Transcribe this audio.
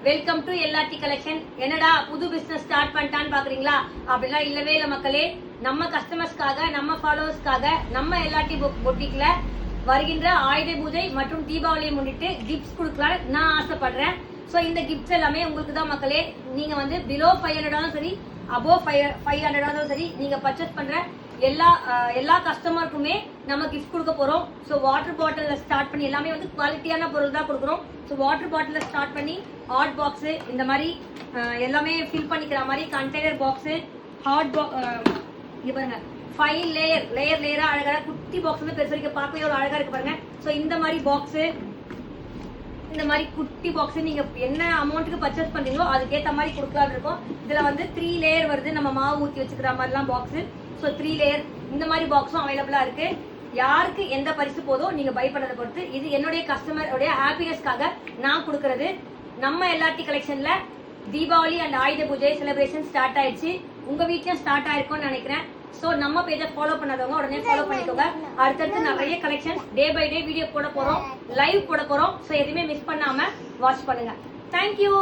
Welcome to LRT collection. என்னடா புது business start பண்ணிட்டான்னு பாக்குறீங்களா? அப்படிலாம் இல்லவே இல்ல மக்களே. நம்ம கஸ்டமர்ஸ்க்காக, நம்ம ஃபாலோவர்ஸ்க்காக, நம்ம எல்ஆர்டி பொட்டிக்ல வருகின்ற ஆயுத பூஜை மற்றும் தீபாவளியை முன்னிட்டு கிஃப்ட்ஸ் கொடுக்கலாம் நான் ஆசைப்படுறேன். ஸோ இந்த கிஃப்ட்ஸ் எல்லாமே உங்களுக்கு தான் மக்களே. நீங்க வந்து பிலோ 500 சரி, அபோவ் 500 சரி, நீங்க பர்ச்சேஸ் பண்ற எல்லா கஸ்டமருக்குமே நம்ம கிஃப்ட் கொடுக்க போறோம். ஸோ வாட்டர் பாட்டில் ஸ்டார்ட் பண்ணி எல்லாமே வந்து குவாலிட்டியான பொருள் தான் கொடுக்குறோம். ஸோ வாட்டர் பாட்டில் ஸ்டார்ட் பண்ணி ஹாட் பாக்ஸ், இந்த மாதிரி எல்லாமே ஃபில் பண்ணிக்கிற மாதிரி கண்டெய்னர் பாக்ஸ், ஹாட் இங்க பாருங்க 5 லேயரா அழகா குட்டி பாக்ஸ் வந்து பெருசு வரைக்கும் பார்க்கவே ஒரு அழகா இருக்கு பாருங்க. ஸோ இந்த மாதிரி பாக்ஸ், இந்த மாதிரி குட்டி பாக்ஸ் நீங்க என்ன அமௌண்ட்டுக்கு பர்ச்சேஸ் பண்றீங்களோ அதுக்கேற்ற மாதிரி கொடுக்கலாம்னு இருக்கும். இதுல வந்து 3 லேயர் வருது, நம்ம மாவு ஊற்றி வச்சுக்கிற மாதிரிலாம் பாக்ஸ். ஸோ 3 லேயர் இந்த மாதிரி பாக்ஸும் அவைலபிளா இருக்கு. யாருக்கு எந்த பரிசு போதோ நீங்க பை பண்ணதை பொறுத்து. இது என்னுடைய கஸ்டமருடைய ஹாப்பினஸ்க்காக நான் கொடுக்கறது. நம்ம எல்ஆர்டி கலெக்ஷன்ல தீபாவளி அண்ட் ஆயுத பூஜை செலிப்ரேஷன் ஸ்டார்ட் ஆயிடுச்சு. உங்க வீட்லயும் ஸ்டார்ட் ஆயிருக்கும்னு நினைக்கிறேன். ஸோ நம்ம பேஜை ஃபாலோ பண்ணாதவங்க உடனே ஃபாலோ பண்ணிக்கோங்க. அடுத்தடுத்து நிறைய collections day by day video போட போறோம், லைவ் போட போறோம். ஸோ எதுவுமே மிஸ் பண்ணாம வாட்ச் பண்ணுங்க. தேங்க்யூ.